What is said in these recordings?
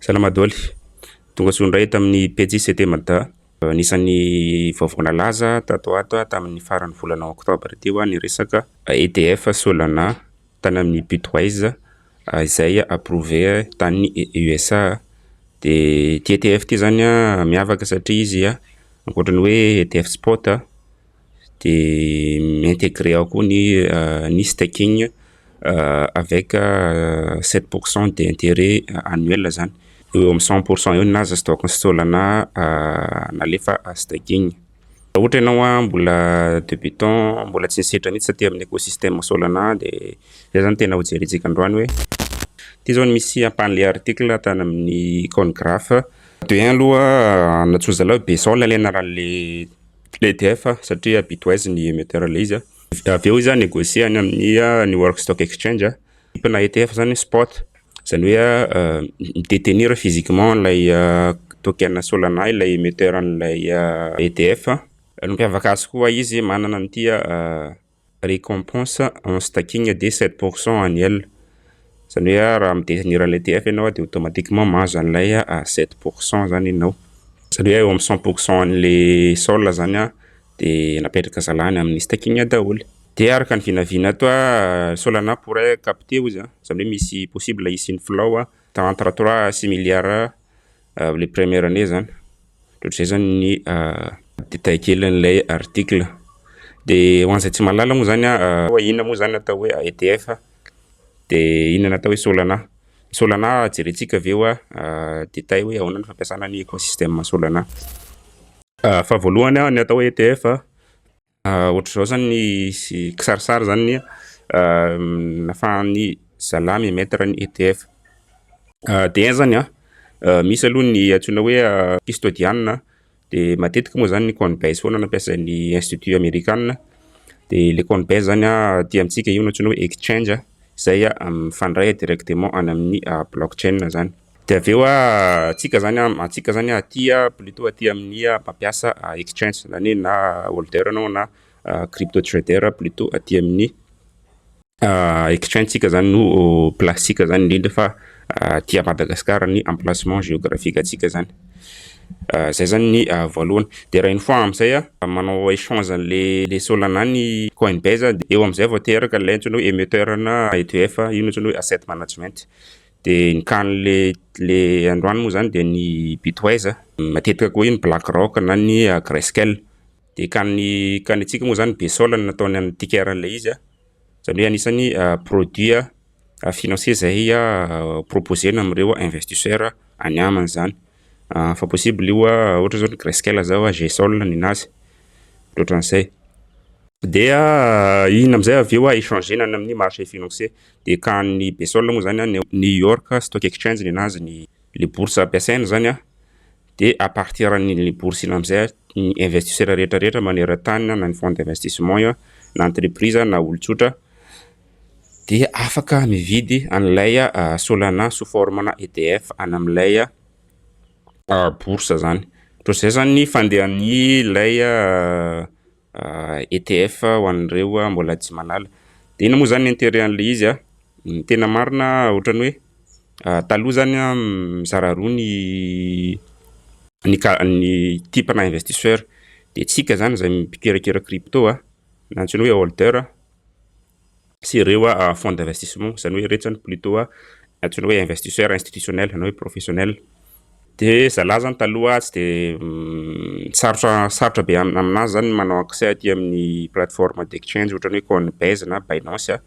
Salama dôly. Tonga sondray tamin'ny PJCT Mada. Nisan'ny vaovao nalaza tato ato tamin'ny faran'ny volana oktobra teo ny resaka ETF Solana tany amin'ny Bitwise izay approuvé tany USA. De ty ETF ty zany miavaka satria izy ankoatran'ny hoe ETF spot de intégré ao koa ny staking avec 7% d'intérêt annuel zany. Eo amin'ny 100% eo naza stock Solana nalefa staking. Ohatra ianao mbola débutant, mbola tsy nisetra mihitsy satria amin'ny écosystème Solana de zay zany tena ho jerentsika androany hoe ty zao misy ampan'le article tany amin'ny Coingraph. De 1 aloha natsoza lao Besol le anaran'le ETF satria Bitwise ny émetteur le izy. Avy eo izy négocier any amin'ny New York Stock Exchange. Tipena ETF zany spot. Zany hoe détenir physiquement lay token Solana ilay émetteur an'ilay ETF. Mampiavaka azy koa izy manana an'ity récompense en staking de 7% annuel. Zany hoe raha midétenir l'ETF ianao de automatiquement mahazo an'ilay 7% zany ianao. Zany hoe eo amin'ny 100% an'le sol zany de napetraka zalany amin'ny staking daholo. De araka ny vinavina toa Solana pourrait capter izy zany hoe misy possible ici flow entre 3 à 6 milliards les premières années zany. Ohatr'izay zany ny détail kely an'ilay article. De ho an'izay tsy mahalala moa zany hoe inona moa zany atao hoe ETF de inona natao hoe Solana. Solana jerentsika avy eo détail hoe ahoana ny fampiasana ny écosystème Solana. Fa voalohany ny atao hoe ETF ohatr'izao zany ny kisarisary zany ny nahafahan'ny zalahy émettre ny ETF. De zany misy aloha ny antsoina hoe custodian de matetika moa zany ny Coinbase foana nampiasain'ny institut américain. De le Coinbase zany ty amintsika io antsoina hoe exchange zay mifandray directement any amin'ny blockchain zany. De avy eo atsika zany aty plutôt aty amin'ny mampiasa exchange zany na holder anao na crypto trader plutôt aty amin'ny exchange tsika zany no plasika zany indrindra fa ty Madagascar ny emplacement géographique atsika zany. Zay zany ny voalohany. De raha une fois amizay manao échange le Solana ny Coinbase de eo amizay vao teraka le antsoina hoe émetteur na ETF io antsoina hoe asset management. De ny kan'le androany moa zany de ny Bitwise matetika koa iny BlackRock na ny Grayscale. De kanitsika moa zany Besol nataony amin'ny ticker le izy zany hoe anisany produit financier zay proposé amin'ireo investisseurs any amany zany. Fa possible io ohatra zao ny Grayscale zao GSOL ninazy ohatran'izay. De iny amizay avy eo échangena amin'ny marché financier. De kan'ny Besol moa zany New York Stock Exchange ninazy le bourse ampiasainy zany de à partir ny bourse iny amizay ny investisseurs rehetrarehetra maneran-tany na ny fonds d'investissement na entreprise na olon-tsotra de afaka mividy an'ilay Solana sous forme ETF any amin'ilay bourse zany. Ohatr'izay zany ny fandehan'ny ilay ETF ho an'ireo mbola tsy manala. De ino moa zany intérêt an'le izy tena marina ohatrany hoe taloha zany mizara roa ny type na investisseur. De tsika zany zay mpikirakira crypto na antsoina hoe holder sy ireo fonds d'investissement zany hoe retsany plutôt antsoina hoe investisseur institutionnel na hoe professionnel. De zalahy zany taloha tsy de sarotra be aminazy zany manao accès aty amin'ny plateforme d'exchange ohatrany hoe Coinbase na Binance.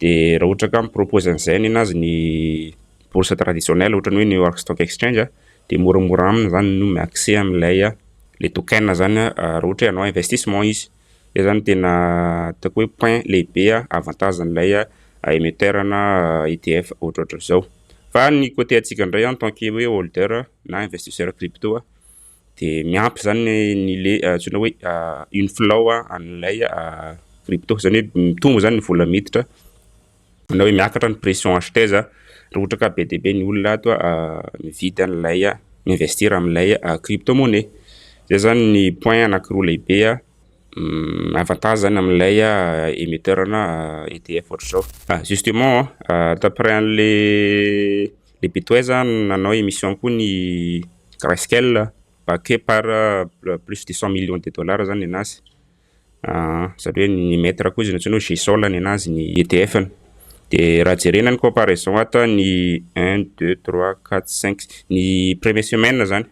De raha ohatra ka mipropose an'izay ninazy ny bourse traditionnelle ohatrany hoe New York Stock Exchange de moramora aminy zany no mi-accès amin'ilay le token zany raha ohatra hoe hanao investissement izy. Zay zany tena ataoko hoe point lehibe avantage an'ilay émetteur na ETF ohatrohatr'izao. Fa ny côté atsika indray en tant que hoe holder na investisseur crypto de miampy zany ny le antsoina hoe inflow an'ilay crypto zany hoe mitombo zany ny vola miditra na hoe miakatra ny pression acheteuse raha ohatra ka be dia be ny olona ato mividy an'ilay investir amin'ilay crypto monnaie. Zay zany ny point anankiroa lehibe avantage zany amin'ilay émetteur na ETF ohatr'izao. Justement d'après an'le Le Bitwise nanao émission koa ny Grayscale baqué par plus de 100 millions de dollars zany ninazy. Zany hoe ny maître koa izy antsoina hoe GSOL ninazy ny ETF-ny. De raha jerenany comparaison ata ny 1 2 3 4 5 ny première semaine zany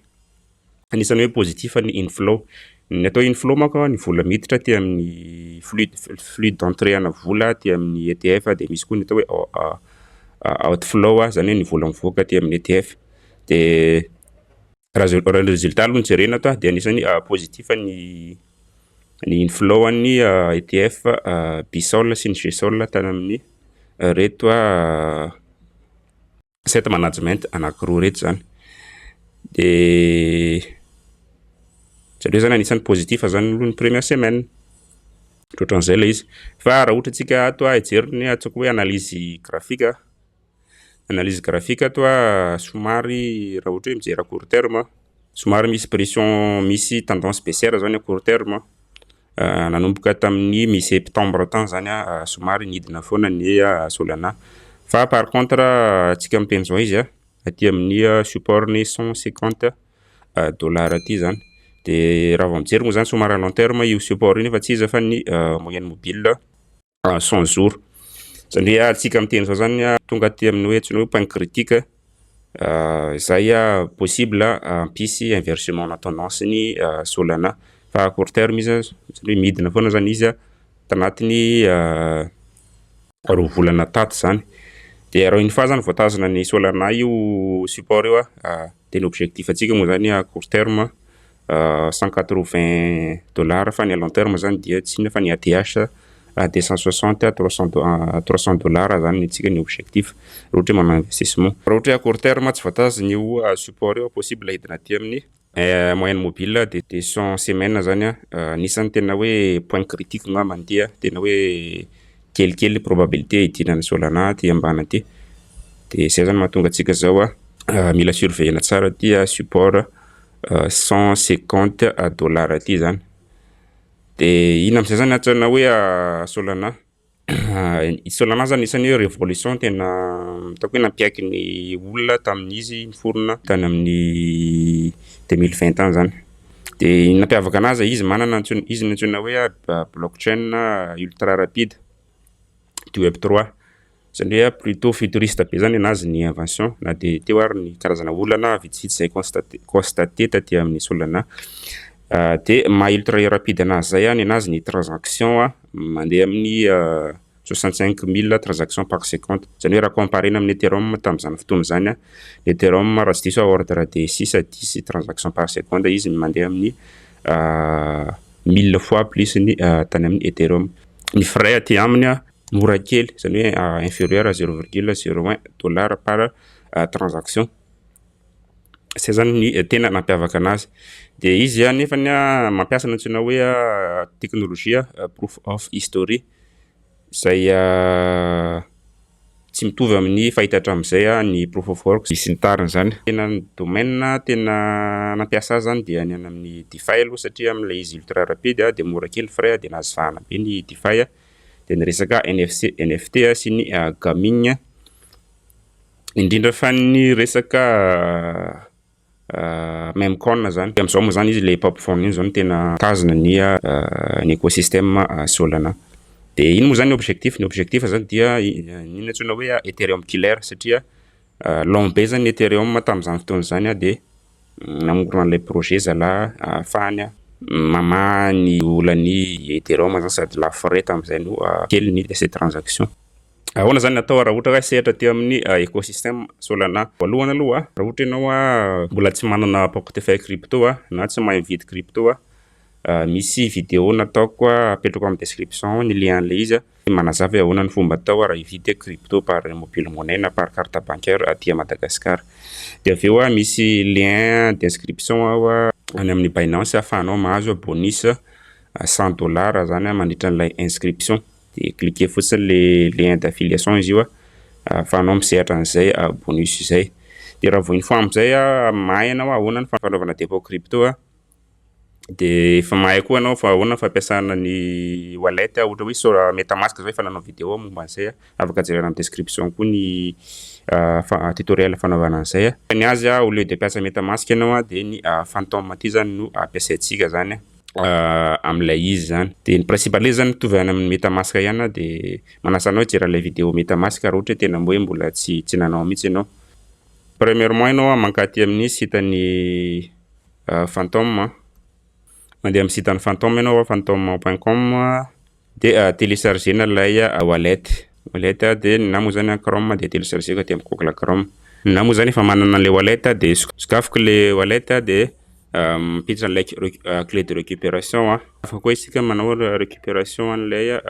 anisany hoe positif ny inflow. Ny atao inflow manko ny vola miditra ty amin'ny flux d'entrée ana vola ty amin'ny ETF de misy koa ny atao hoe outflow zany hoe ny vola mivoaka ty amin'ny ETF. De raha résultat aloha jerena ato de anisany positif ny inflow an'ny ETF Bisol sy ny GSOL tany amin'ny reto set management anankiroa reto zany. De zareo zany anisany positif zany aloha ny première semaine. Ohatran'izay le izy. Fa raha ohatra antsika ato hijery ny atsoka hoe analyse graphique. Analyse graphique ato somary raha ohatra hoe mijery à court terme somary misy pression misy tendance baissière zany à court terme. Nanomboka tamin'ny mi-septembre tany zany somary nidina foana ny Solana. Fa par contre antsika mipenjao izy aty amin'ny support ny 150 dollars aty zany. De raha vao mijery moa zany somary à long terme io support io nefa tsy izy fa ny moyenne mobile 100 jours. Zany hoe antsika miteny zao zany tonga aty amin'ny hoe antsoina hoe point critique zay possible hampisy inversement na tendance ny Solana. Fa à court terme izy zany hoe midina foana zany izy tanatiny roa volana tato zany. De raha une fois zany voatazona ny Solana io support io de ny objectif antsika moa zany à court terme 180 dollars fa ny à long terme zany dia tsy inona fa ny ATH 260 300 dollars zany antsika ny objectif raha ohatra manao investissement. Raha ohatra à court terme tsy voatazona io support io possible hidina aty amin'ny moyenne mobile de 200 semaines zany anisany tena hoe point critique ngamba ty tena hoe kelikely probabilité hidinan'ny Solana ty ambany aty. De zay zany mahatonga antsika zao mila surveiller tsara ty support 150 dollars aty zany. De ino am'izay zany antsoina hoe Solana. Solana zany isany hoe révolution tena ataoko hoe nampiaiky ny olona tamin'izy niforona tany amin'ny 2020 any zany. De nampiavaka anazy izy manana izy antsoina hoe blockchain ultra rapide du web3. Zany hoe plutôt futuriste be zany anazy ny invention na de teo ary ny karazana olana vitsivitsy zay constaté taty amin'ny Solana. De maha ultra rapide anazy zay ny anazy ny transaction mandeha amin'ny 65 000 transactions par seconde. Zany hoe raha comparena amin'ny Ethereum tamin'izany fotoana zany Ethereum raha tsy diso ordre de 6 à 10 transactions par seconde izy mandeha amin'ny 1000 fois plus ny tany amin'ny Ethereum. Ny frais aty aminy mora kely zany hoe inférieur à 0,01 dollars par transaction. Zay zany ny tena nampiavaka anazy. De izy nefa mampiasa ny antsoina hoe teknolojia proof of history zay tsy mitovy amin'ny fahita hatramin'izay ny proof of work sy ny tariny zany. Tena ny domaine tena nampiasa zany de any amin'ny DeFi aloha satria amin'ilay izy ultra rapide de mora kely frais de nazavana be ny DeFi. De ny resaka NFT sy ny gaming indrindra fa ny resaka Memcoin zany. Am'izao moa zany izy le Popfon iny zany tena tazona ny écosystème Solana. De ino moa zany objectif? Ny objectif zany dia ino antsoina hoe Ethereum killer satria long be zany Ethereum tamin'izany fotoana zany de namorona an'ilay projet zala ahafahany mamaha ny olan'ny Ethereum zany sady lafo frais tamin'izay no kely ny ces transactions. Ahoana zany atao raha ohatra hoe sehatra ty amin'ny écosystème Solana? Voalohany aloha raha ohatra ianao mbola tsy manana portefeuille crypto na tsy mahay mividy crypto misy vidéo nataoko apetrako amin'ny description ny lien an'le izy manazava ahoana ny fomba atao raha hividy crypto par mobile monnaie na par carte bancaire aty Madagascar. De aveo misy lien d'inscription any amin'ny Binance ahafahanao mahazo bonus 100 dollars zany mandritra an'ilay inscription. De cliquer fotsiny le lien d'affiliation izy io ahafahanao misehatra an'izay bonus izay. De raha vao une fois am'izay mahay anao ahoana ny fanaovana dépôt crypto De efa mahay koa anao fa ahoana fampiasana ny wallet ohatra hoe MetaMask zao efa nanao vidéo momba an'izay afaka jerena amin'ny description koa ny tutoriel fanaovana an'izay Ny azy au lieu de piasa MetaMask ianao de ny Phantom ty zany no ampiasaintsika zany am'lay izy zany. De ny principal izy zany mitovy amin'ny MetaMask ihany de manasa anao hijery lay vidéo MetaMask raha ohatra tena hoe mbola tsy nanao mihitsy ianao. Premièrement ianao mankaty amin'ny site-ny Phantom mandeha amin'ny site-ny Phantom ianao phantom.com de téléchargena lay wallet de na moa zany Chrome de téléchargeko aty amin'ny Google Chrome. Na moa zany efa manana le wallet de sokafiko le wallet de mipiditra an'lay clé de récupération afaka koa isika manao récupération an'lay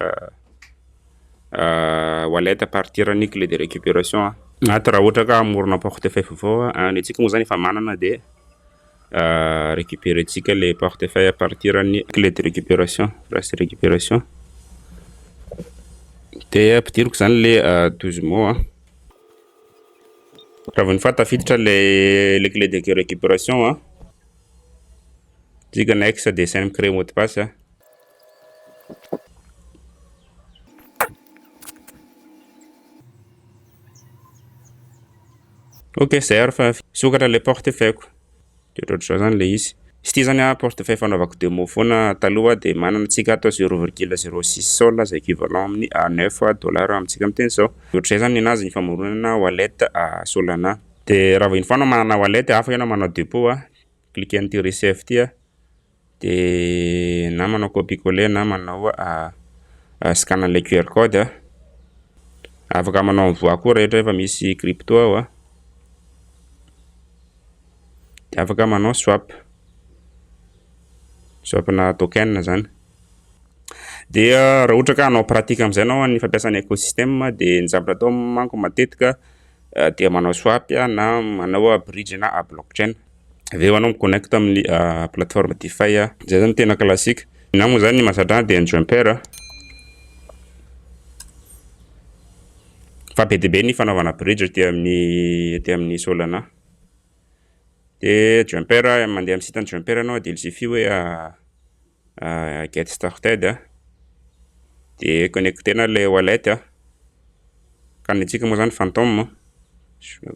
wallet à partir ny clé de récupération ato raha ohatra ka amorona portefeuille vaovao ny antsika moa zany efa manana de récupérer-tsika le portefeuille à partir ny clé de récupération récupération de ampidiriko zany le 12 mots raha vao ny fa tafiditra le clé de récupération tsika next de saina créer mot de passe ok zay ary fa sokatra le portefeuille de ohatr'izao zany le izy ty zany portefeuille fanaovako démo foana taloha de manana tsika ato 0,06 sol zay équivalent amin'ny $9 amintsika amin'ny teny zao. Ohatr'izay zany ninazy ny famoronana wallet Solana. De raha vao iny foana manana wallet afaka ianao manao dépôt cliquer an'ty receive ty de na manao copier-coller na manao scan an'le QR code afaka manao mivoa koa rehetra efa misy crypto ao de afaka manao swap na token zany. De raha ohatra ka anao pratika am'izay anao ny fampiasana écosystème de ny zavatra atao manko matetika de manao swap na manao bridge na blockchain. Aveo anao miconnecte amin'ny plateforme DeFi zay zany tena classique. Na moa zany mahazatra de ny Jumper fa be de be ny fanaovana bridge ty amin'ny Solana. De Jumper mandeha amin'ny site-ny Jumper anao de il suffit hoe get started de connectena le wallet ka ny antsika moa zany Phantom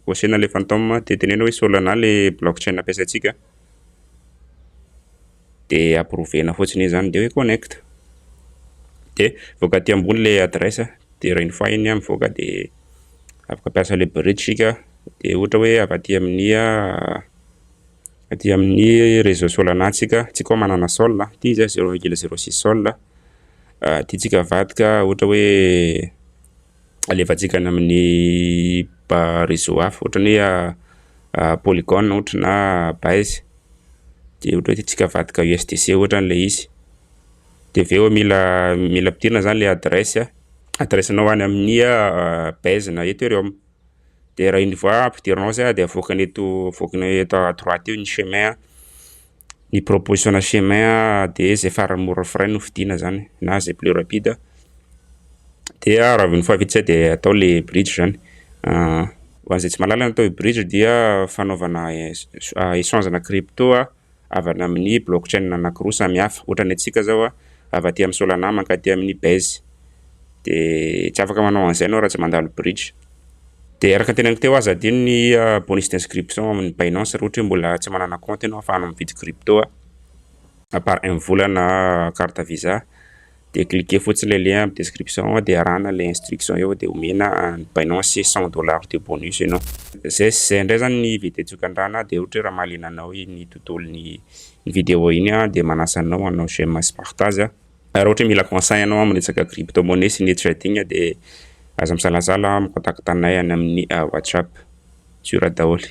kosena le Phantom de tenena hoe Solana le blockchain ampiasaintsika de approvena fotsiny izy zany de hoe connect de voaka aty ambony le adresse de raha iny fois iny mivoaka de afaka piasa le bridge sika de ohatra hoe avy aty amin'ny réseau Solana tsika koa manana sol ty izy 0,06 sol ty tsika vadika ohatra hoe alevantsika amin'ny réseau hafa ohatra hoe Polygon ohatra na Base de ohatra hoe tsika vadika USDC ohatra an'le izy de aveo mila ampidirina zany le adresse-nao any amin'ny Base na Ethereum de raha iny voa ampidirinao zay de avoakany eto à droite eo ny chemin ny proposition chemin de zay farany mora frais no vidina zany na zay plus rapide de raha vao ny fa vita zay de atao le bridge zany ho an'izay tsy mahalala ny atao bridge dia fanaovana échange na crypto avy amin'ny blockchain anankiroa samy hafa ohatra ny antsika zao avy aty amin'ny Solana mankaty amin'ny Base de tsy afaka manao an'izay anao raha tsy mandalo bridge. De araka teneniko teo aza adino ny bonus d'inscription amin'ny Binance raha ohatra hoe mbola tsy manana compte ianao ahafahana mividy crypto à part 1 vola na carte Visa de cliquer fotsiny le lien amin'ny description de arahana le instruction eo de omena ny Binance $100 de bonus ianao. Zay ndray zany ny vidéo andrana de ohatra raha mahaliana anao ny tontolon'ny vidéo iny de manasa anao anao j'aime sy partage raha ohatra mila conseil anao amresaka crypto monnaie sy ny trading de aza misalasala mikontakta anay any amin'ny WhatsApp sur daholo.